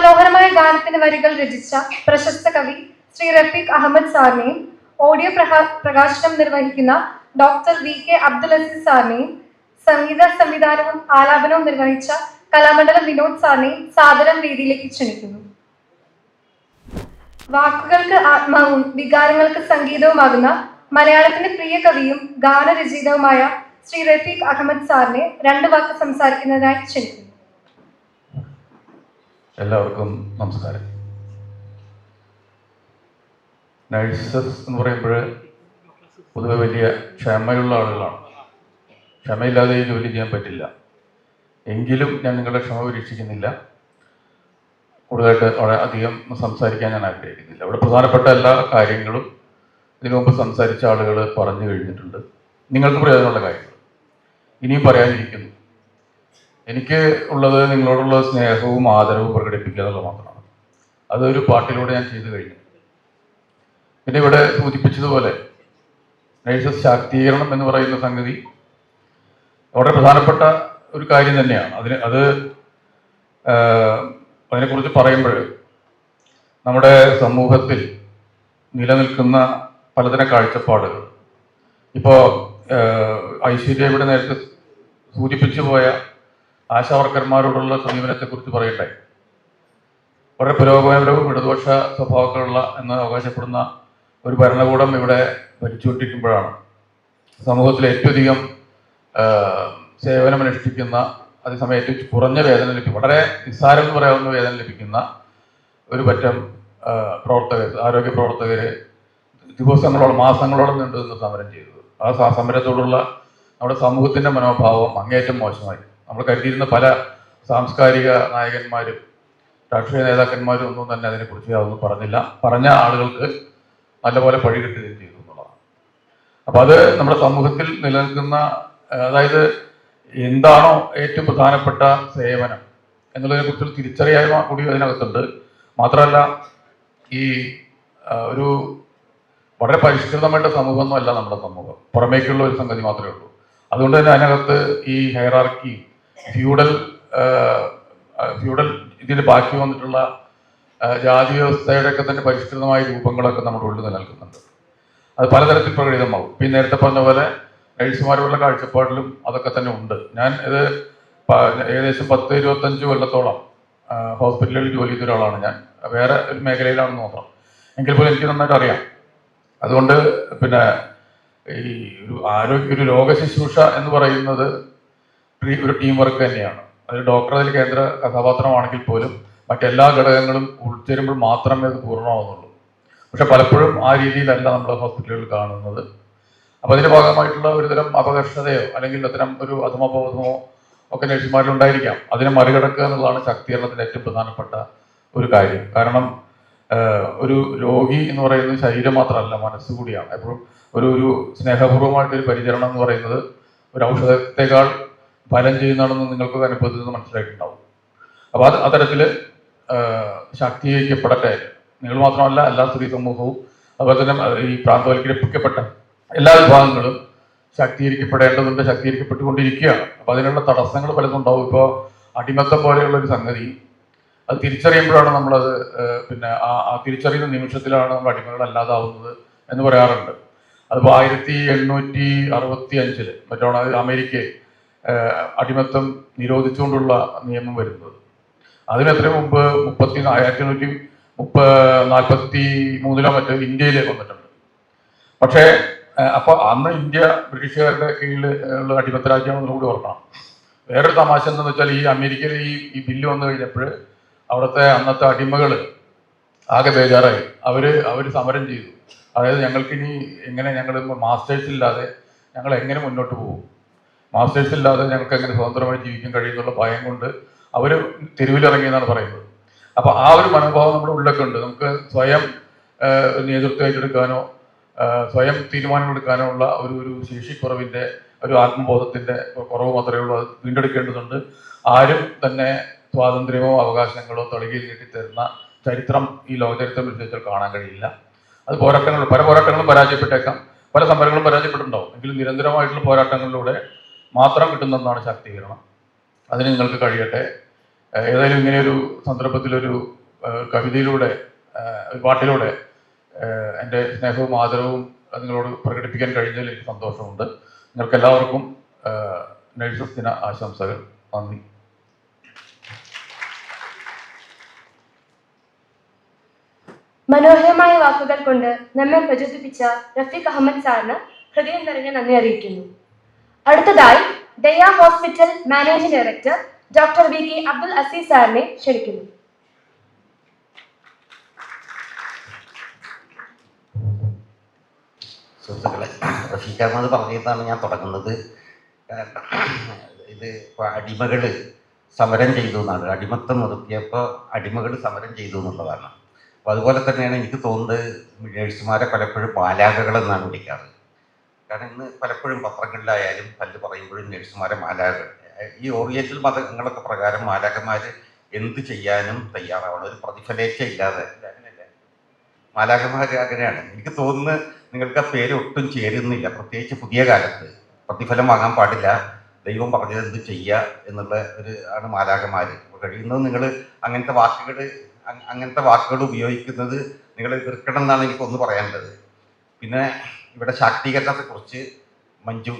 മനോഹരമായ ഗാനത്തിന്റെ വരികൾ രചിച്ച പ്രശസ്ത കവി ശ്രീ റഫീഖ് അഹമ്മദ് സാറിനെയും ഓഡിയോ പ്രകാശനം നിർവഹിക്കുന്ന ഡോക്ടർ വി.കെ. അബ്ദുൽ അസീസ് സാറിനെയും സംഗീത സംവിധാനവും ആലാപനവും നിർവഹിച്ച കലാമണ്ഡലം വിനോദ് സാറിനെയും സാദരം വേദിയിലേക്ക് ക്ഷണിക്കുന്നു. വാക്കുകൾക്ക് ആത്മാവും വികാരങ്ങൾക്ക് സംഗീതവുമാകുന്ന മലയാളത്തിന്റെ പ്രിയ കവിയും ഗാനരചയിതാവുമായ ശ്രീ റഫീഖ് അഹമ്മദ് സാറിനെ 2 വാക്ക് സംസാരിക്കുന്നതിനായി ക്ഷണിക്കുന്നു. എല്ലാവർക്കും നമസ്കാരം. നഴ്സസ് എന്ന് പറയുമ്പോൾ പൊതുവെ വലിയ ക്ഷമയുള്ള ആളുകളാണ്. ക്ഷമയില്ലാതെ ഈ ജോലി ചെയ്യാൻ പറ്റില്ല. എങ്കിലും ഞാൻ നിങ്ങളുടെ ക്ഷമ പരീക്ഷിക്കുന്നില്ല. കൂടുതലായിട്ട് അവിടെ അധികം സംസാരിക്കാൻ ഞാൻ ആഗ്രഹിക്കുന്നില്ല. അവിടെ പ്രധാനപ്പെട്ട എല്ലാ കാര്യങ്ങളും ഇതിനു മുമ്പ് സംസാരിച്ച ആളുകൾ പറഞ്ഞു കഴിഞ്ഞിട്ടുണ്ട്. നിങ്ങൾക്ക് പ്രയോജനമുള്ള കാര്യങ്ങൾ ഇനിയും പറയാനിരിക്കുന്നു. എനിക്ക് ഉള്ളത് നിങ്ങളോടുള്ള സ്നേഹവും ആദരവും പ്രകടിപ്പിക്കുക എന്നുള്ളത് മാത്രമാണ്. അതൊരു പാട്ടിലൂടെ ഞാൻ ചെയ്തു കഴിഞ്ഞു. പിന്നെ ഇവിടെ സൂചിപ്പിച്ചതുപോലെ നഴ്സസ് ശാക്തീകരണം എന്ന് പറയുന്ന സംഗതി വളരെ പ്രധാനപ്പെട്ട ഒരു കാര്യം തന്നെയാണ്. അതിനെക്കുറിച്ച് പറയുമ്പോൾ നമ്മുടെ സമൂഹത്തിൽ നിലനിൽക്കുന്ന പലതരം കാഴ്ചപ്പാടുകൾ, ഇപ്പോൾ ഐശ്വര്യ ഇവിടെ നേരത്തെ സൂചിപ്പിച്ചു പോയ ആശാവർക്കർമാരോടുള്ള സമീപനത്തെക്കുറിച്ച് പറയട്ടെ. വളരെ പുരോഗമനപരവും ഇടതുപക്ഷ സ്വഭാവങ്ങളുള്ള എന്ന് അവകാശപ്പെടുന്ന ഒരു ഭരണകൂടം ഇവിടെ ഭരിച്ചുകൊണ്ടിരിക്കുമ്പോഴാണ് സമൂഹത്തിൽ ഏറ്റവും അധികം സേവനമനുഷ്ഠിക്കുന്ന, അതേസമയം ഏറ്റവും കുറഞ്ഞ വേതനം ലഭിക്കും, വളരെ നിസ്സാരം എന്ന് പറയാവുന്ന വേതനം ലഭിക്കുന്ന ഒരു പറ്റം പ്രവർത്തകർ, ആരോഗ്യ പ്രവർത്തകർ ദിവസങ്ങളോളം മാസങ്ങളോളം നീണ്ടുനിന്ന് സമരം ചെയ്തത്. ആ സമരത്തോടുള്ള നമ്മുടെ സമൂഹത്തിൻ്റെ മനോഭാവം അങ്ങേയറ്റം മോശമായി. നമ്മൾ കരുതിയിരുന്ന പല സാംസ്കാരിക നായകന്മാരും രാഷ്ട്രീയ നേതാക്കന്മാരും ഒന്നും തന്നെ അതിനെക്കുറിച്ച് അതൊന്നും പറഞ്ഞില്ല. പറഞ്ഞ ആളുകൾക്ക് നല്ലപോലെ പഴി കിട്ടുകയും ചെയ്തു എന്നുള്ളതാണ്. അപ്പം അത് നമ്മുടെ സമൂഹത്തിൽ നിലനിൽക്കുന്ന, അതായത് എന്താണോ ഏറ്റവും പ്രധാനപ്പെട്ട സേവനം എന്നുള്ളതിനെക്കുറിച്ചുള്ള തിരിച്ചറിയായ്മ കൂടി അതിനകത്തുണ്ട്. മാത്രമല്ല ഈ ഒരു വളരെ പരിഷ്കൃതമായിട്ട് സമൂഹമൊന്നുമല്ല നമ്മുടെ സമൂഹം, പുറമേക്കുള്ള ഒരു സംഗതി മാത്രമേ ഉള്ളൂ. അതുകൊണ്ട് തന്നെ അതിനകത്ത് ഈ ഹൈറാർക്കി, ഫ്യൂഡൽ ഇതിൽ ബാക്കി വന്നിട്ടുള്ള ജാതി വ്യവസ്ഥയുടെയൊക്കെ തന്നെ പരിഷ്കൃതമായ രൂപങ്ങളൊക്കെ നമ്മുടെ ഉള്ളിൽ നിലനിൽക്കുന്നുണ്ട്. അത് പലതരത്തിൽ പ്രകടിതമാവും. പിന്നെ നേരത്തെ പറഞ്ഞ പോലെ നഴ്സുമാരോടുള്ള കാഴ്ചപ്പാടിലും അതൊക്കെ തന്നെ ഉണ്ട്. ഞാൻ ഇത് ഏകദേശം 10-25 കൊല്ലത്തോളം ഹോസ്പിറ്റലിൽ ജോലി ചെയ്ത ഒരാളാണ്. ഞാൻ വേറെ ഒരു മേഖലയിലാണെന്ന് മാത്രം. എങ്കിൽ പോലും എനിക്ക് നന്നായിട്ട് അറിയാം. അതുകൊണ്ട് പിന്നെ ഈ ഒരു രോഗശുശ്രൂഷ എന്ന് പറയുന്നത് ഒരു ടീം വർക്ക് തന്നെയാണ്. അതിൽ ഡോക്ടർ അതിൽ കേന്ദ്ര കഥാപാത്രമാണെങ്കിൽ പോലും മറ്റെല്ലാ ഘടകങ്ങളും ഉൾച്ചേരുമ്പോൾ മാത്രമേ അത് പൂർണ്ണമാവുന്നുള്ളൂ. പക്ഷെ പലപ്പോഴും ആ രീതിയിലല്ല നമ്മുടെ ഹോസ്പിറ്റലുകൾ കാണുന്നത്. അപ്പോൾ അതിൻ്റെ ഭാഗമായിട്ടുള്ള ഒരുതരം അപകർഷതയോ അല്ലെങ്കിൽ അത്തരം ഒരു അധമബോധമോ ഒക്കെ നഴ്സുമാരിലുണ്ടായിരിക്കാം. അതിനെ മറികടക്കുക എന്നുള്ളതാണ് ശാക്തീകരണത്തിൻ്റെ ഏറ്റവും പ്രധാനപ്പെട്ട ഒരു കാര്യം. കാരണം ഒരു രോഗി എന്ന് പറയുന്നത് ശരീരം മാത്രമല്ല, മനസ്സുകൂടിയാണ്. എപ്പോഴും ഒരു സ്നേഹപൂർവ്വമായിട്ടൊരു പരിചരണം എന്ന് പറയുന്നത് ഒരു ഔഷധത്തെക്കാൾ ഫലം ചെയ്യുന്നതാണെന്ന് നിങ്ങൾക്ക് അനുഭവത്തിൽ നിന്ന് മനസ്സിലായിട്ടുണ്ടാവും. അപ്പോൾ അത്തരത്തിൽ ശാക്തീകരിക്കപ്പെടട്ടെ. നിങ്ങൾ മാത്രമല്ല, എല്ലാ സ്ത്രീ സമൂഹവും അതുപോലെ തന്നെ ഈ പ്രാന്തവൽക്കരിക്കപ്പെട്ട എല്ലാ വിഭാഗങ്ങളും ശാക്തീകരിക്കപ്പെടേണ്ടതുണ്ട്, ശാക്തീകരിക്കപ്പെട്ടുകൊണ്ടിരിക്കുകയാണ്. അപ്പോൾ അതിനുള്ള തടസ്സങ്ങൾ പലതും ഉണ്ടാവും. ഇപ്പോൾ അടിമത്തം പോലെയുള്ളൊരു സംഗതി അത് തിരിച്ചറിയുമ്പോഴാണ് നമ്മളത് പിന്നെ ആ തിരിച്ചറിയുന്ന നിമിഷത്തിലാണ് നമ്മൾ അടിമകളല്ലാതാവുന്നത് എന്ന് പറയാറുണ്ട്. അതിപ്പോൾ 1865 മറ്റാണ് അമേരിക്കയിൽ അടിമത്തം നിരോധിച്ചുകൊണ്ടുള്ള നിയമം വരുന്നത്. അതിനെത്രയും മുമ്പ് 1843 മറ്റോ ഇന്ത്യയിൽ വന്നിട്ടുണ്ട്. പക്ഷേ അപ്പോൾ അന്ന് ഇന്ത്യ ബ്രിട്ടീഷുകാരുടെ കീഴിൽ ഉള്ള അടിമത്ത രാജ്യമാണെന്ന് കൂടി ഓർക്കണം. വേറൊരു തമാശ എന്താണെന്ന് വെച്ചാൽ ഈ അമേരിക്കയിൽ ഈ ബില്ല് വന്നു കഴിഞ്ഞപ്പോൾ അവിടുത്തെ അന്നത്തെ അടിമകൾ ആകെ ബേജാറായി. അവർ സമരം ചെയ്തു. അതായത് ഞങ്ങൾക്കിനി എങ്ങനെ, ഞങ്ങൾ മാസ്റ്റേഴ്സ് ഇല്ലാതെ ഞങ്ങൾ എങ്ങനെ മുന്നോട്ട് പോകും, മാസ്റ്റേഴ്സ് ഇല്ലാതെ ഞങ്ങൾക്ക് എങ്ങനെ സ്വതന്ത്രമായി ജീവിക്കാൻ കഴിയുന്നുള്ള ഭയം കൊണ്ട് അവർ തെരുവിലിറങ്ങിയെന്നാണ് പറയുന്നത്. അപ്പോൾ ആ ഒരു മനോഭാവം നമ്മുടെ ഉള്ളിലൊക്കെ ഉണ്ട്. നമുക്ക് സ്വയം നേതൃത്വം ഏറ്റെടുക്കാനോ സ്വയം തീരുമാനങ്ങളെടുക്കാനോ ഉള്ള ഒരു ശേഷിക്കുറവിൻ്റെ, ഒരു ആത്മബോധത്തിൻ്റെ കുറവ് മാത്രമേ ഉള്ളൂ. അത് വീണ്ടെടുക്കേണ്ടതുണ്ട്. ആരും തന്നെ സ്വാതന്ത്ര്യമോ അവകാശങ്ങളോ തളികയിൽ നീട്ടിത്തരുന്ന ചരിത്രം ഈ ലോകചരിത്രം വിശേഷിച്ചാൽ കാണാൻ കഴിയില്ല. അത് പല പോരാട്ടങ്ങളും പരാജയപ്പെട്ടേക്കാം, പല സമരങ്ങളും പരാജയപ്പെട്ടിട്ടുണ്ടാവും. എങ്കിലും നിരന്തരമായിട്ടുള്ള പോരാട്ടങ്ങളിലൂടെ മാത്രം കിട്ടുന്നതാണ് ശാക്തീകരണം. അതിന് നിങ്ങൾക്ക് കഴിയട്ടെ. ഏതായാലും ഇങ്ങനെയൊരു സന്ദർഭത്തിലൊരു കവിതയിലൂടെ ഒരു പാട്ടിലൂടെ എൻ്റെ സ്നേഹവും ആദരവും നിങ്ങളോട് പ്രകടിപ്പിക്കാൻ കഴിഞ്ഞതിൽ എനിക്ക് സന്തോഷമുണ്ട്. നിങ്ങൾക്ക് എല്ലാവർക്കും നഴ്സസ് ദിന ആശംസകൾ. നന്ദി. മനോഹരമായ വാക്കുകൾ കൊണ്ട് നമ്മെ പ്രചോദിപ്പിച്ച റഫീഖ് അഹമ്മദ് സാറിന് ഹൃദയം നിറഞ്ഞ നന്ദി അറിയിക്കുന്നു. അടുത്തതായി Daya hospital managing director doctor VK Abdul Azeez സാറിനെ ക്ഷണിക്കുന്നു. സുഹൃത്തുക്കളെ, റഫീഖ് അഹമ്മദ് പറഞ്ഞതാണ് ഞാൻ തുടങ്ങുന്നത്. ഇത് അടിമകൾ സമരം ചെയ്തു എന്നാണ്, അടിമത്തം നിർത്തിയപ്പോൾ അടിമകൾ സമരം ചെയ്തു എന്നുള്ളതാണ്. അപ്പോൾ അതുപോലെ തന്നെയാണ് എനിക്ക് തോന്നുന്നത് നേഴ്സുമാരെ പലപ്പോഴും മാലാഖകളെന്നാണ് വിളിക്കാറ്. കാരണം ഇന്ന് പലപ്പോഴും പത്രങ്ങളിലായാലും പല്ല് പറയുമ്പോഴും നേഴ്സുമാരെ മാലാഖകൾ. ഈ ഓറിയന്റൽ മതങ്ങളൊക്കെ പ്രകാരം മാലാഖമാർ എന്ത് ചെയ്യാനും തയ്യാറാവണം, ഒരു പ്രതിഫലേച്ഛ ഇല്ലാതെ. അങ്ങനെയല്ലേ മാലാഖമാർ? അങ്ങനെയാണ് എനിക്ക് തോന്നുന്നത്. നിങ്ങൾക്ക് ആ പേര് ഒട്ടും ചേരുന്നില്ല, പ്രത്യേകിച്ച് പുതിയ കാലത്ത്. പ്രതിഫലം വാങ്ങാൻ പാടില്ല, ദൈവം പറഞ്ഞത് എന്ത് ചെയ്യുക എന്നുള്ള ഒരു ആണ് മാലാഖമാർ. കഴിയുന്നത് നിങ്ങൾ അങ്ങനത്തെ വാക്കുകൾ ഉപയോഗിക്കുന്നത് നിങ്ങൾ എതിർക്കണം എന്നാണ് എനിക്കൊന്ന് പറയാനുള്ളത്. പിന്നെ ഇവിടെ ശാക്തീകരണത്തെക്കുറിച്ച് മഞ്ജു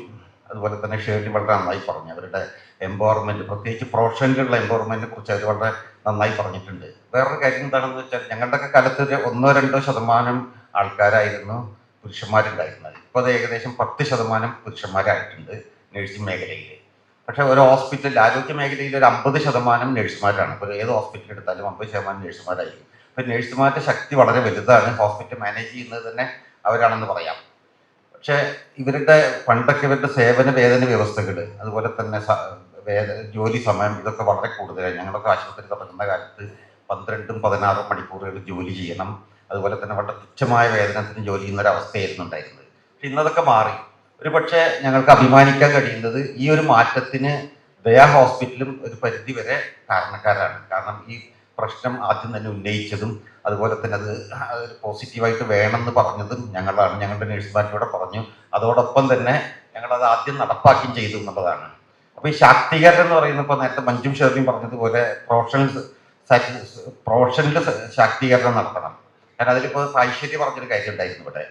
അതുപോലെ തന്നെ ഷേർലി വളരെ നന്നായി പറഞ്ഞു. അവരുടെ എംപവർമെൻറ്റ്, പ്രത്യേകിച്ച് പ്രൊഫഷനിലുള്ള എംപവർമെൻറ്റിനെ കുറിച്ച് അവർ വളരെ നന്നായി പറഞ്ഞിട്ടുണ്ട്. വേറൊരു കാര്യം എന്താണെന്ന് വെച്ചാൽ ഞങ്ങളുടെയൊക്കെ കാലത്ത് 1-2% ആൾക്കാരായിരുന്നു പുരുഷന്മാരുണ്ടായിരുന്നത്. ഇപ്പോൾ അത് ഏകദേശം 10% പുരുഷന്മാരായിട്ടുണ്ട് നഴ്സിംഗ് മേഖലയിൽ. പക്ഷേ ഒരു ഹോസ്പിറ്റലിൽ, ആരോഗ്യ മേഖലയിൽ ഒരു 50% നഴ്സുമാരാണ്. ഇപ്പോൾ ഏത് ഹോസ്പിറ്റൽ എടുത്താലും 50% നഴ്സുമാരായിരിക്കും. അപ്പോൾ നഴ്സുമാരുടെ ശക്തി വളരെ വലുതാണ്. ഹോസ്പിറ്റൽ മാനേജ് ചെയ്യുന്നത് തന്നെ അവരാണെന്ന് പറയാം. പക്ഷേ പണ്ടൊക്കെ ഇവരുടെ സേവന വേതന വ്യവസ്ഥകൾ, അതുപോലെ തന്നെ ജോലി സമയം, ഇതൊക്കെ വളരെ കൂടുതലായി. ഞങ്ങളൊക്കെ ആശുപത്രി തുടങ്ങുന്ന കാലത്ത് 12-16 മണിക്കൂറുകൾ ജോലി ചെയ്യണം. അതുപോലെ തന്നെ വളരെ തുച്ഛമായ വേതനത്തിന് ജോലി ചെയ്യുന്ന ഒരവസ്ഥയായിരുന്നു ഉണ്ടായിരുന്നത്. പക്ഷെ ഇന്നതൊക്കെ മാറി. ഒരു പക്ഷേ ഞങ്ങൾക്ക് അഭിമാനിക്കാൻ കഴിയുന്നത് ഈ ഒരു മാറ്റത്തിന് ദയാ ഹോസ്പിറ്റലും ഒരു പരിധി വരെ കാരണക്കാരാണ്. കാരണം ഈ പ്രശ്നം ആദ്യം തന്നെ ഉന്നയിച്ചതും അതുപോലെ തന്നെ അത് പോസിറ്റീവായിട്ട് വേണമെന്ന് പറഞ്ഞതും ഞങ്ങളാണ്. ഞങ്ങളുടെ നഴ്സുമാരിലൂടെ പറഞ്ഞു. അതോടൊപ്പം തന്നെ ഞങ്ങളത് ആദ്യം നടപ്പാക്കുകയും ചെയ്തു എന്നുള്ളതാണ്. അപ്പോൾ ഈ ശാക്തീകരണം എന്ന് പറയുന്നപ്പോൾ നേരത്തെ മഞ്ജും ഷെർലിയും പറഞ്ഞതുപോലെ പ്രൊഫഷനിൽ ശാക്തീകരണം നടത്തണം. കാരണം അതിലിപ്പോൾ ഐശ്വര്യ പറഞ്ഞൊരു കാര്യം ഉണ്ടായിരുന്നു. ഇവിടെ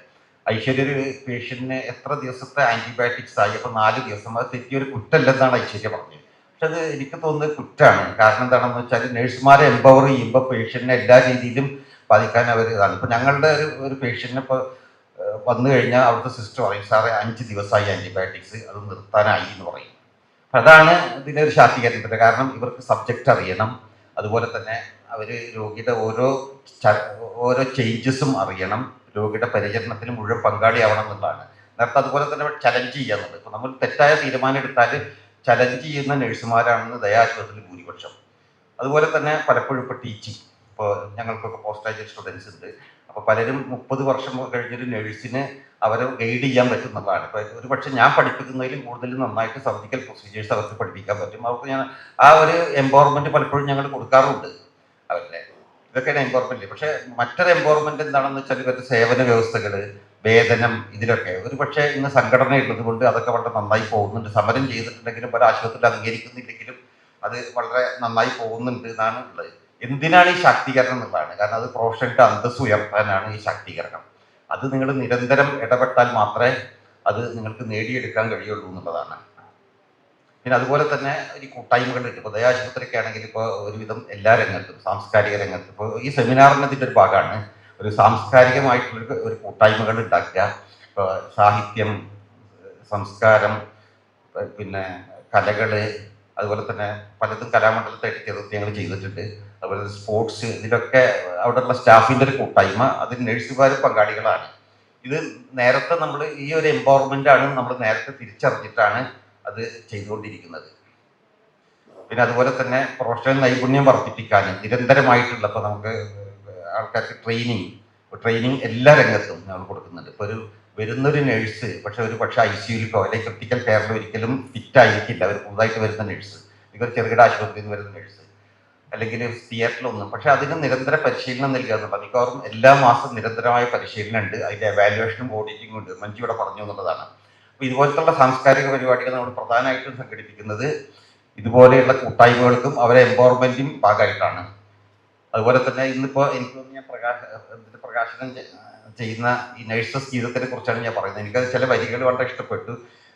ഐശ്വര്യ ഒരു പേഷ്യന്റിന് എത്ര ദിവസത്തെ ആൻറ്റിബയോട്ടിക്സ് ആയി, അപ്പോൾ 4 ദിവസം. അത് തെറ്റിയൊരു കുറ്റമല്ലെന്നാണ് ഐശ്വര്യ പറഞ്ഞത്. പക്ഷെ അത് എനിക്ക് തോന്നുന്നത് കുറ്റമാണ്. കാരണം എന്താണെന്ന് വെച്ചാൽ നഴ്സുമാരെ എംപവർ ചെയ്യുമ്പോൾ പേഷ്യന്റിനെ എല്ലാ രീതിയിലും ബാധിക്കാൻ അവർ ഇതാണ്. ഇപ്പോൾ ഞങ്ങളുടെ ഒരു പേഷ്യന്റിന് ഇപ്പോൾ വന്നു കഴിഞ്ഞാൽ അവിടുത്തെ സിസ്റ്റർ പറയും, സാറേ 5 ദിവസമായി ആൻറ്റിബയോട്ടിക്സ്, അത് നിർത്താനായി എന്ന് പറയും. അതാണ് ഇതിനൊരു ശാക്തീകരണത്തിൻ്റെ കാരണം. ഇവർക്ക് സബ്ജക്റ്റ് അറിയണം, അതുപോലെ തന്നെ അവർ രോഗിയുടെ ഓരോ ചേഞ്ചസും അറിയണം, രോഗിയുടെ പരിചരണത്തിന് മുഴുവൻ പങ്കാളിയാവണം എന്നുള്ളതാണ്. നേരത്തെ അതുപോലെ തന്നെ ചലഞ്ച് ചെയ്യാന്നുള്ളത്. ഇപ്പോൾ നമ്മൾ തെറ്റായ തീരുമാനം എടുത്താൽ ചലഞ്ച് ചെയ്യുന്ന നഴ്സുമാരാണെന്ന് ദയാശുപത്രിയിൽ ഭൂരിപക്ഷം. അതുപോലെ തന്നെ പലപ്പോഴും ഇപ്പോൾ ടീച്ചിങ്, ഇപ്പോൾ ഞങ്ങൾക്കൊക്കെ പോസ്റ്റ് ഗ്രാജുവേറ്റ് സ്റ്റുഡൻസ് ഉണ്ട്. അപ്പോൾ പലരും 30 വർഷം കഴിഞ്ഞൊരു നഴ്സിന് അവരെ ഗൈഡ് ചെയ്യാൻ പറ്റുന്നതാണ്. ഇപ്പോൾ ഒരു പക്ഷേ ഞാൻ പഠിപ്പിക്കുന്നതിലും കൂടുതൽ നന്നായിട്ട് സർജിക്കൽ പ്രൊസീജിയേഴ്സ് അവർക്ക് പഠിപ്പിക്കാൻ പറ്റും. അവർക്ക് ഞാൻ ആ ഒരു എംപവർമെൻറ്റ് പലപ്പോഴും ഞങ്ങൾ കൊടുക്കാറുണ്ട് അവരുടെ. ഇതൊക്കെയാണ് എംപവർമെൻറ്റ്. പക്ഷേ മറ്റൊരു എംപവർമെൻറ്റ് എന്താണെന്ന് വെച്ചാൽ ഇവരുടെ സേവന വ്യവസ്ഥകൾ, വേതനം, ഇതിലൊക്കെ ഒരു പക്ഷേ ഇന്ന് സംഘടന ഉള്ളത് കൊണ്ട് അതൊക്കെ വളരെ നന്നായി പോകുന്നുണ്ട്. സമരം ചെയ്തിട്ടുണ്ടെങ്കിലും പല ആശുപത്രിയിൽ അംഗീകരിക്കുന്നില്ലെങ്കിലും അത് വളരെ നന്നായി പോകുന്നുണ്ട് എന്നാണ് ഉള്ളത്. എന്തിനാണ് ഈ ശാക്തീകരണം എന്നുള്ളതാണ്. കാരണം അത് പ്രൊഫഷണലിൻ്റെ അന്തസ്സ് ഉയർത്താനാണ് ഈ ശാക്തീകരണം. അത് നിങ്ങൾ നിരന്തരം ഇടപെട്ടാൽ മാത്രമേ അത് നിങ്ങൾക്ക് നേടിയെടുക്കാൻ കഴിയുള്ളൂ എന്നുള്ളതാണ്. പിന്നെ അതുപോലെ തന്നെ ഈ കൂട്ടായ്മകളുണ്ട്. ഇപ്പോൾ ദയാശുപത്രിയൊക്കെ ആണെങ്കിൽ ഇപ്പോൾ ഒരുവിധം എല്ലാ രംഗത്തും, സാംസ്കാരിക രംഗത്ത്, ഇപ്പോൾ ഈ സെമിനാറിന് ഇതിൻ്റെ ഒരു ഭാഗമാണ് ഒരു സാംസ്കാരികമായിട്ടുള്ള ഒരു കൂട്ടായ്മകൾ ഉണ്ടാക്കുക. ഇപ്പോൾ സാഹിത്യം, സംസ്കാരം, പിന്നെ കലകൾ, അതുപോലെ തന്നെ പലതും കലാമണ്ഡലത്തായിട്ട് ചെറുത്ത് ഞങ്ങൾ ചെയ്തിട്ടുണ്ട്. അതുപോലെ സ്പോർട്സ്, ഇതിലൊക്കെ അവിടെയുള്ള സ്റ്റാഫിൻ്റെ ഒരു കൂട്ടായ്മ, അതിൽ നഴ്സുമാർ പങ്കാളികളാണ്. ഇത് നേരത്തെ നമ്മൾ ഈ ഒരു എംപവർമെൻ്റാണ് നമ്മൾ നേരത്തെ തിരിച്ചറിഞ്ഞിട്ടാണ് അത് ചെയ്തുകൊണ്ടിരിക്കുന്നത്. പിന്നെ അതുപോലെ തന്നെ പ്രൊഫഷണൽ നൈപുണ്യം വർദ്ധിപ്പിക്കാൻ നിരന്തരമായിട്ടുള്ള, ഇപ്പോൾ നമുക്ക് ആൾക്കാർക്ക് ട്രെയിനിങ് എല്ലാ രംഗത്തും ഞങ്ങൾ കൊടുക്കുന്നുണ്ട്. ഇപ്പോൾ വരുന്നൊരു നഴ്സ് ഒരു പക്ഷേ ICUയിലോ അല്ലെങ്കിൽ ക്രിട്ടിക്കൽ കെയറിലോ ഒരിക്കലും ഫിറ്റ് ആയിരിക്കില്ല. അവർ പുതുതായിട്ട് വരുന്ന നഴ്സ്, ഇതൊരു ചെറുകിട ആശുപത്രിയിൽ നിന്ന് വരുന്ന നഴ്സ്, അല്ലെങ്കിൽ തിയേറ്ററിലൊന്നും. പക്ഷേ അതിന് നിരന്തര പരിശീലനം നൽകുക എന്നുള്ളത്. മിക്കവാറും എല്ലാ മാസം നിരന്തരമായ പരിശീലനം ഉണ്ട്. അതിൻ്റെ എവാലുവേഷനും ഓഡിറ്റിംഗും ഉണ്ട്. മഞ്ജു ഇവിടെ പറഞ്ഞു എന്നുള്ളതാണ്. അപ്പോൾ ഇതുപോലത്തുള്ള സാംസ്കാരിക പരിപാടികൾ നമ്മൾ പ്രധാനമായിട്ടും സംഘടിപ്പിക്കുന്നത് ഇതുപോലെയുള്ള കൂട്ടായ്മകൾക്കും അവരെ എംപവർമെൻറ്റും ഭാഗമായിട്ടാണ്. അതുപോലെ തന്നെ ഇന്നിപ്പോൾ എനിക്ക് ഞാൻ പ്രകാശനം ചെയ്യുന്ന ഈ നഴ്സസ് ജീവിതത്തിനെ കുറിച്ചാണ് ഞാൻ പറയുന്നത്. എനിക്കത് ചില വരികൾ വളരെ ഇഷ്ടപ്പെട്ടു.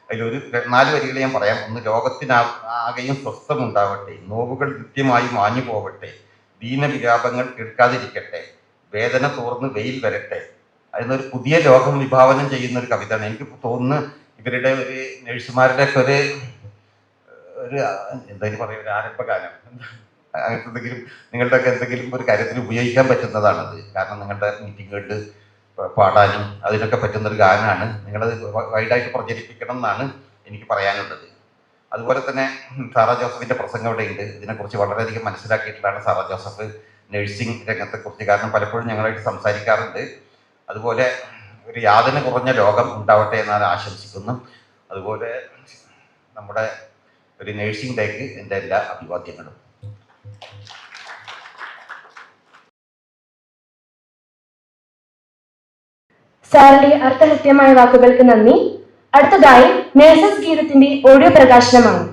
അതിലൊരു 4 വരികൾ ഞാൻ പറയാം. ഒന്ന്, ലോകത്തിനാകെയും സ്വസ്ഥമുണ്ടാവട്ടെ, നോവുകൾ കൃത്യമായി മാഞ്ഞു പോവട്ടെ, ദീനവിലാപങ്ങൾ കേൾക്കാതിരിക്കട്ടെ, വേദന തോർന്ന് വെയിൽ വരട്ടെ. അതിനൊരു പുതിയ ലോകം വിഭാവനം ചെയ്യുന്ന ഒരു കവിതയാണ്. എനിക്ക് തോന്നുന്നു ഇവരുടെ ഒരു നഴ്സുമാരുടെ ഒക്കെ ഒരു എന്തായാലും പറയുക, ഒരു ആരംഭഗാനം അങ്ങനത്തെ എന്തെങ്കിലും നിങ്ങളുടെയൊക്കെ എന്തെങ്കിലും ഒരു കാര്യത്തിൽ ഉപയോഗിക്കാൻ പറ്റുന്നതാണത്. കാരണം നിങ്ങളുടെ മീറ്റിങ്ങുകളിൽ പാടാനും അതിനൊക്കെ പറ്റുന്നൊരു ഗാനമാണ്. നിങ്ങളത് വൈഡായിട്ട് പ്രചരിപ്പിക്കണം എന്നാണ് എനിക്ക് പറയാനുള്ളത്. അതുപോലെ തന്നെ സാറാ ജോസഫിൻ്റെ പ്രസംഗം ഇവിടെയുണ്ട്. ഇതിനെക്കുറിച്ച് വളരെയധികം മനസ്സിലാക്കിയിട്ടുള്ളതാണ് സാറാ ജോസഫ് നഴ്സിംഗ് രംഗത്തെക്കുറിച്ച്. കാരണം പലപ്പോഴും ഞങ്ങളായിട്ട് സംസാരിക്കാറുണ്ട്. അതുപോലെ ഒരു യാതന കുറഞ്ഞ ലോകം ഉണ്ടാവട്ടെ എന്നാണ് ആശംസിക്കുന്നു. അതുപോലെ നമ്മുടെ ഒരു നഴ്സിംഗ് ഡേക്ക് എൻ്റെ എല്ലാ അഭിവാദ്യങ്ങളും. സാറിന്റെ അർത്ഥകൃത്യമായ വാക്കുകൾക്ക് നന്ദി. അടുത്തതായി നേഴ്സസ് ഗീതത്തിന്റെ ഓഡിയോ പ്രകാശനമാണ്.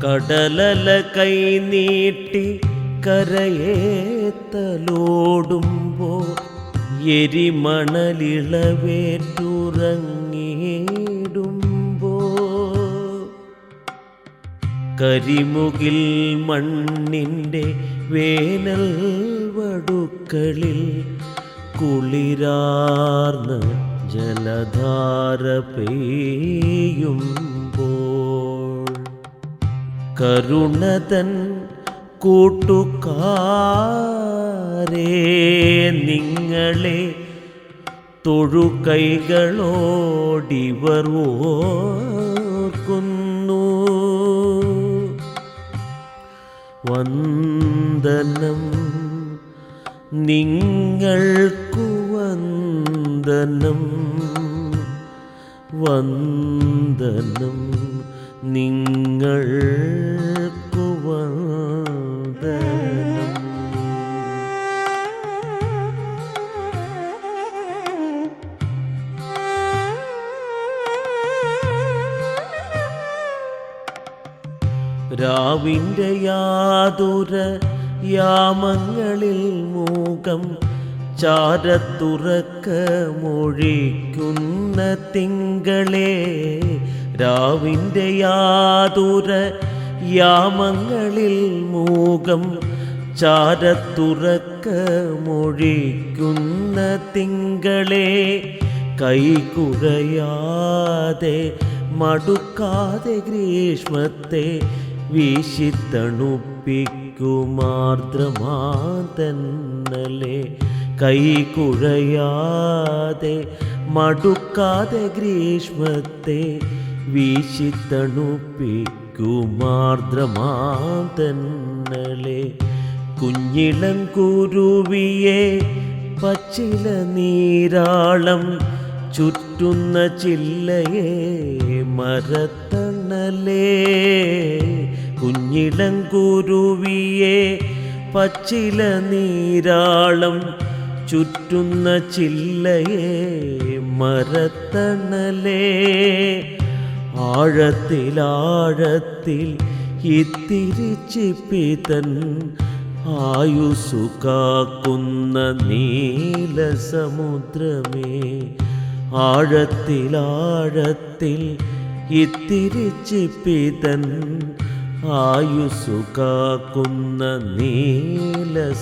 കടലല കൈനീട്ടി കരയേത്തലോടുമ്പോൾ എരിമണലിളവേറ്റുറങ്ങിയിടുമ്പോൾ കരിമുകിൽ മണ്ണിൻ്റെ വേനൽ വടുക്കളിൽ കുളിരാർന്ന ജലധാര പെയ്യുമ്പോൾ കരുണതൻ കൂട്ടുകാരേ നിങ്ങളെ തൊഴുകൈകളോടിവർ ഓർക്കുന്നു. വന്ദനം നിങ്ങൾക്കു വന്ദനം, വന്ദനം നിങ്ങൾക്കു വന്ദനം. രാവിൻ്റെ യാതുര യാമങ്ങളിൽ മൂകം ചാരത്തുറക്ക മൊഴിക്കുന്ന തിങ്കളേ, രാവിൻ്റെ യാതുര യാമങ്ങളിൽ മൂകം ചാരത്തുറക്ക മൊഴിക്കുന്ന തിങ്കളേ, കൈകുഴയാതെ മടുക്കാതെ ഗ്രീഷ്മത്തെ വീശിത്തണുപ്പിക്കുമാർദ്രമാതന്നലെ, കൈകുഴയാതെ മടുക്കാതെ ഗ്രീഷ്മത്തെ വീശിത്തണുപ്പിക്കുമാർദ്രമാതന്നലെ, കുഞ്ഞിളംകുരുവിയെ പച്ചില നീരാളം ചുറ്റുന്ന ചില്ലയെ മരത്തണലേ, കുഞ്ഞിളംകുരുവിയെ പച്ചില നീരാളം ചുറ്റുന്ന ചില്ലയെ മരത്തണലേ, ആഴത്തിലാഴത്തിൽ ഇത്തിരിച്ചിപ്പിതൻ ആയുസ്സു കാക്കുന്ന നീലസമുദ്രമേ, ആഴത്തിലാഴത്തിൽ ഇത്തിരിച്ചിപ്പിതൻ ആയുസ്സു കാക്കുന്ന നീലസമുദ്രമേ,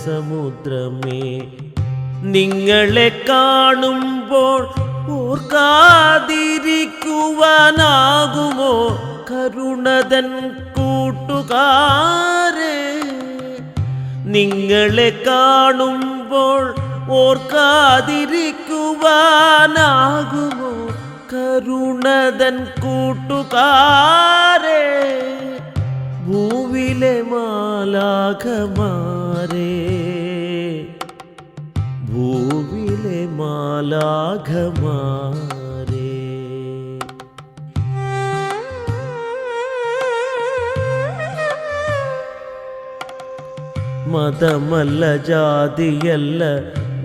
നിങ്ങളെ കാണുമ്പോൾ ഓർക്കാതിരിക്കുവാനാകുമോ കരുണതൻ കൂട്ടുകാരെ, നിങ്ങളെ കാണുമ്പോൾ ഓർക്കാതിരിക്കുവാനാകുമോ കരുണതൻ കൂട്ടുകാരെ, ഭൂവിലെ മാലാഖമാരെ, ഭൂവിലെ മാലാഖമാരെ. മതമല്ല, ജാതിയല്ല,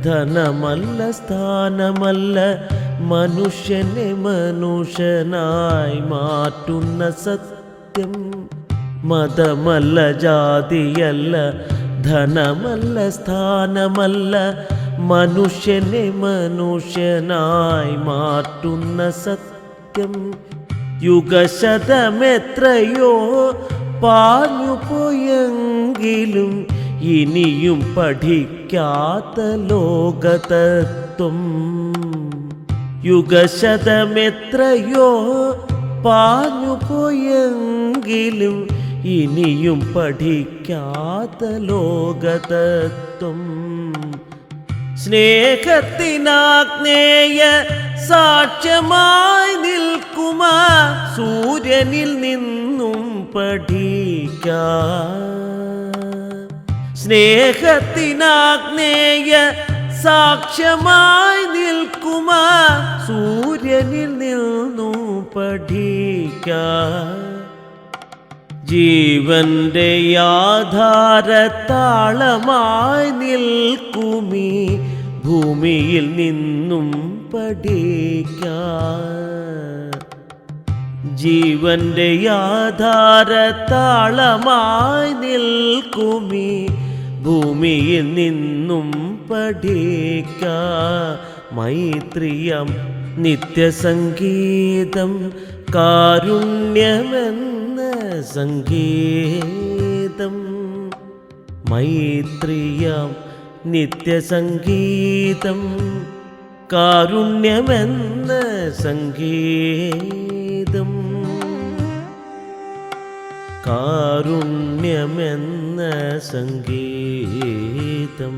ധനമല്ല, സ്ഥാനമല്ല, മനുഷ്യനെ മനുഷ്യനായി മാറ്റുന്ന സത്യം. മതമല്ല, ജാതിയല്ല, ധനമല്ല, സ്ഥാനമല്ല, മനുഷ്യനെ മനുഷ്യനായി മാറ്റുന്ന സത്യം. യുഗശതമെത്രയോ പാഞ്ഞുപോയെങ്കിലും ഇനിയും പഠിക്കാത്ത ലോകതത്വം. യുഗശതമെത്രയോ പാഞ്ഞുപോയെങ്കിലും ഇനിയും പഠിക്കാത്ത ലോകതത്വം. സ്നേഹത്തിനാഗ്നേയ സാക്ഷ്യമായി നിൽക്കുമാ സൂര്യനിൽ നിന്നും പഠിക്കാം. സ്നേഹത്തിനാഗ്നേയ സാക്ഷ്യമായി നിൽക്കുമാ സൂര്യനിൽ നിന്നും പഠിക്കാം. ജീവന്റെ ആധാരത്താളമായി നിൽക്കുമീ ഭൂമിയിൽ നിന്നും പഠിക്കാം. ജീവന്റെ ആധാരത്താളമായി നിൽക്കുമീ ഭൂമിയിൽ നിന്നും പഠിക്കാം. മൈത്രിയം നിത്യസംഗീതം, കാരുണ്യമെന്ന സംഗീതം. മൈത്രിയം നിത്യസംഗീതം, കാരുണ്യമെന്ന സംഗീതം. കാരുണ്യമെന്ന സംഗീതം.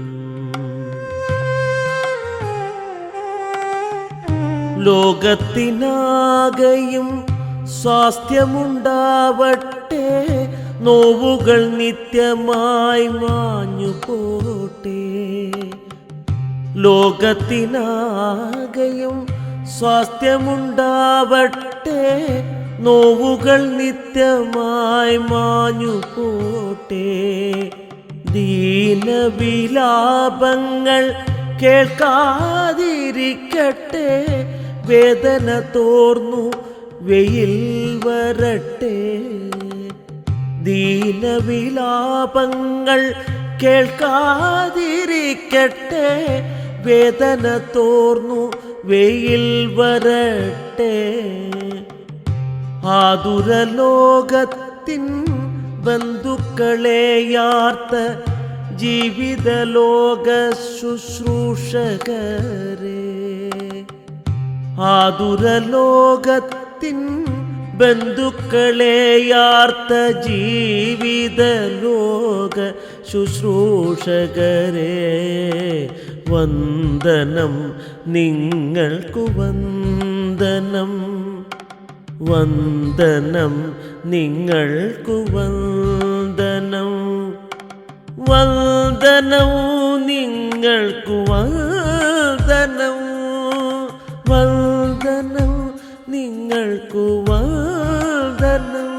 ലോകത്തിനാകെയും സ്വാസ്ഥ്യമുണ്ടാവട്ടെ, നോവുകൾ നിത്യമായി മാഞ്ഞു പോട്ടെ. ലോകത്തിനാകെയും സ്വാസ്ഥ്യമുണ്ടാവട്ടെ, നോവുകൾ നിത്യമായി മാഞ്ഞു പോട്ടെ. ദീനവിലാപങ്ങൾ കേൾക്കാതിരിക്കട്ടെ, വേദന തോർന്നു വെയിൽ വരട്ടെ. ദീനവിലാപങ്ങൾ കേൾക്കാതിരിക്കട്ടെ, വേദന തോർന്നു വെയിൽ വരട്ടെ. ആതുരലോകത്തിൻ ബന്ധുക്കളെയാർത്ത ജീവിതലോക ശുശ്രൂഷകരെ, ആതുരലോകത്തിൻ ബന്ധുക്കളെയാർത്ത ജീവിതലോക ശുശ്രൂഷകരെ, വന്ദനം നിങ്ങൾക്കു വന്ദനം. വന്ദനം നിങ്ങൾക്കു വന്ദനം. വന്ദനം നിങ്ങൾക്കു വന്ദനം. വന്ദനം നിങ്ങൾക്കു വന്ദനം.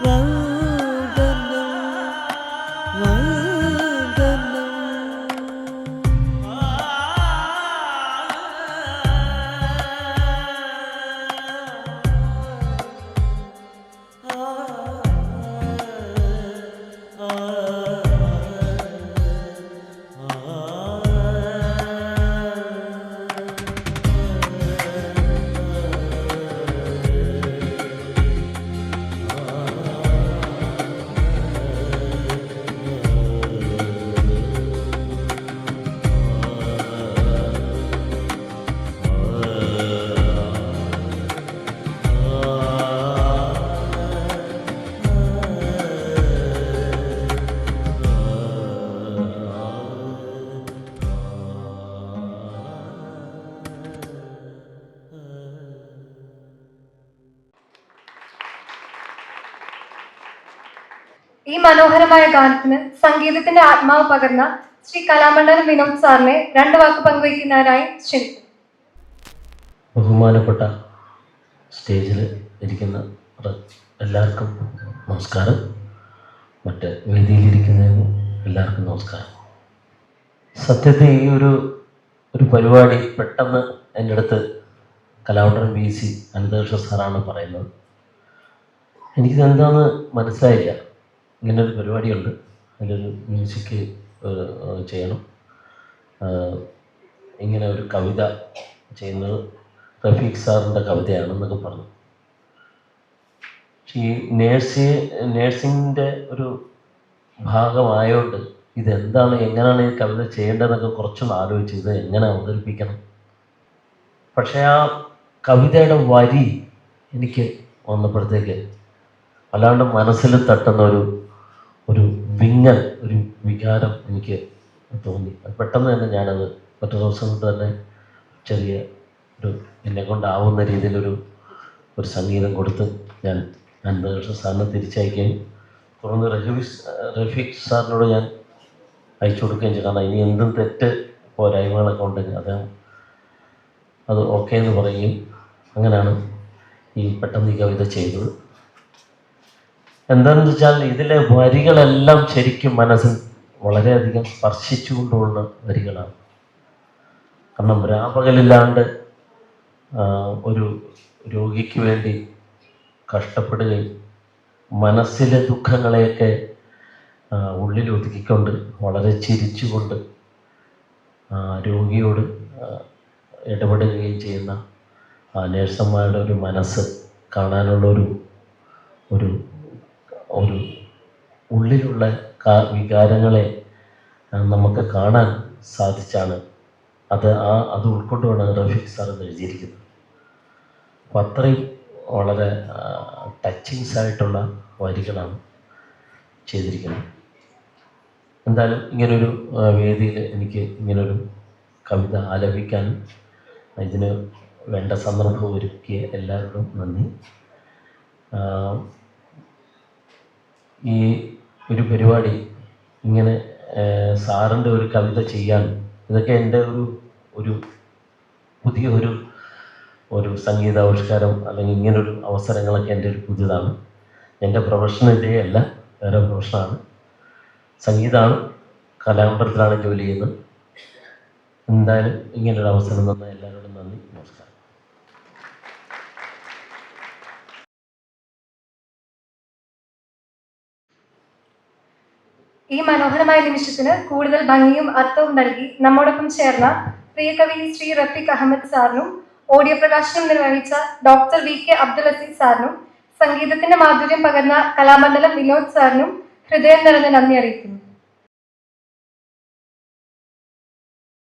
വന്ദനം വന്ദനം. ഈ മനോഹരമായ ഗാനത്തിന് സംഗീതത്തിന്റെ ആത്മാവ് പകർന്ന ശ്രീ കലാമണ്ഡലം വിനോദ് സാറിനെ 2 വാക്ക് പങ്കുവയ്ക്കുന്നതിനായി ക്ഷണിക്കുന്നു. ബഹുമാനപ്പെട്ട സ്റ്റേജിൽ ഇരിക്കുന്ന എല്ലാവർക്കും നമസ്കാരം. മറ്റ് വേദിയിലിരിക്കുന്നതിനും എല്ലാവർക്കും നമസ്കാരം. സത്യത്തിൽ ഈ ഒരു പരിപാടി പെട്ടെന്ന് എൻ്റെ അടുത്ത് കലാമണ്ഡലം VC അനന്തകൃഷ്ണ സാറാണ് പറയുന്നത്. എനിക്കിതെന്താണെന്ന് മനസ്സിലായില്ല. ഇങ്ങനൊരു പരിപാടിയുണ്ട്, അതിലൊരു മ്യൂസിക് ചെയ്യണം, ഇങ്ങനെ ഒരു കവിത ചെയ്യുന്നത് റഫീഖ് സാറിൻ്റെ കവിതയാണെന്നൊക്കെ പറഞ്ഞു. പക്ഷേ ഈ നേഴ്സിങ്ങിൻ്റെ ഒരു ഭാഗമായോണ്ട് ഇതെന്താണ്, എങ്ങനെയാണ് ഈ കവിത ചെയ്യേണ്ടതെന്നൊക്കെ കുറച്ചൊന്ന് ആലോചിച്ച് ഇത് എങ്ങനെ അവതരിപ്പിക്കണം. പക്ഷേ ആ കവിതയുടെ വരി എനിക്ക് വന്നപ്പോഴത്തേക്ക് അല്ലാണ്ട് മനസ്സിൽ തട്ടുന്ന ഒരു വിങ്ങൽ, ഒരു വികാരം എനിക്ക് തോന്നി. പെട്ടെന്ന് തന്നെ ഞാനത് ഒറ്റ ദിവസം കൊണ്ട് തന്നെ ചെറിയ എന്നെ കൊണ്ടാവുന്ന രീതിയിലൊരു സംഗീതം കൊടുത്ത് ഞാൻ അനന്തകൃഷ്ണ സാറിനെ തിരിച്ചയക്കുകയും തുടർന്ന് റഫീഖ് സാറിനോട് ഞാൻ അയച്ചു കൊടുക്കുകയും ചെയ്തു. കാരണം ഇനി എന്തും തെറ്റ് പോരായ്മകളൊക്കെ ഉണ്ടെങ്കിൽ അത് ഓക്കെ എന്ന് പറയുകയും അങ്ങനെയാണ് ഈ പെട്ടെന്ന് ഈ കവിത ചെയ്തത്. എന്താണെന്ന് വെച്ചാൽ ഇതിലെ വരികളെല്ലാം ശരിക്കും മനസ്സിൽ വളരെയധികം സ്പർശിച്ചുകൊണ്ടുള്ള വരികളാണ്. കാരണം രാപകലില്ലാണ്ട് ഒരു രോഗിക്ക് വേണ്ടി കഷ്ടപ്പെടുകയും മനസ്സിലെ ദുഃഖങ്ങളെയൊക്കെ ഉള്ളിലൊതുക്കിക്കൊണ്ട് വളരെ ചിരിച്ചുകൊണ്ട് രോഗിയോട് ഇടപെടുകയും ചെയ്യുന്ന നേഴ്സുമാരുടെ ഒരു മനസ്സ് കാണാനുള്ള ഒരു ഉള്ളിലുള്ള വികാരങ്ങളെ നമുക്ക് കാണാൻ സാധിച്ചാണ് അത് ഉൾക്കൊണ്ടുമാണ് റഫീഖ് സാർ എന്ന് എഴുതിയിരിക്കുന്നത്. അപ്പോൾ അത്രയും വളരെ ടച്ചിങ്സ് ആയിട്ടുള്ള വരികളാണ് ചെയ്തിരിക്കുന്നത്. എന്തായാലും ഇങ്ങനൊരു വേദിയിൽ എനിക്ക് ഇങ്ങനൊരു കവിത ആലപിക്കാനും ഇതിന് വേണ്ട സന്ദർഭം ഒരുക്കിയ എല്ലാവരോടും നന്ദി. ഈ ഒരു പരിപാടി ഇങ്ങനെ സാറിൻ്റെ ഒരു കവിത ചെയ്യാൻ ഇതൊക്കെ എൻ്റെ ഒരു പുതിയ ഒരു സംഗീതാവിഷ്കാരം അല്ലെങ്കിൽ ഇങ്ങനൊരു അവസരങ്ങളൊക്കെ എൻ്റെ ഒരു പുതിയതാണ്. എൻ്റെ പ്രൊഫഷൻ ഇതേ അല്ല, വേറെ പ്രൊഫഷനാണ്, സംഗീതമാണ്, കലാമണ്ഡലത്തിലാണ് ജോലി ചെയ്യുന്നത്. എന്തായാലും ഇങ്ങനൊരു അവസരം തന്ന എല്ലാവരോടും നന്ദി, നമസ്കാരം. ഈ മനോഹരമായ നിമിഷത്തിന് കൂടുതൽ ഭംഗിയും അർത്ഥവും നൽകി നമ്മോടൊപ്പം ചേർന്ന പ്രിയ കവി ശ്രീ റഫീഖ് അഹമ്മദ് സാറിനും ഓഡിയോ പ്രകാശനം നിർവഹിച്ച ഡോക്ടർ VK അബ്ദുൽ അസീസ് സാറിനും സംഗീതത്തിന്റെ മാധുര്യം പകർന്ന കലാമണ്ഡലം വിനോദ് സാറിനും ഹൃദയം നിറഞ്ഞ നന്ദി അറിയിക്കുന്നു.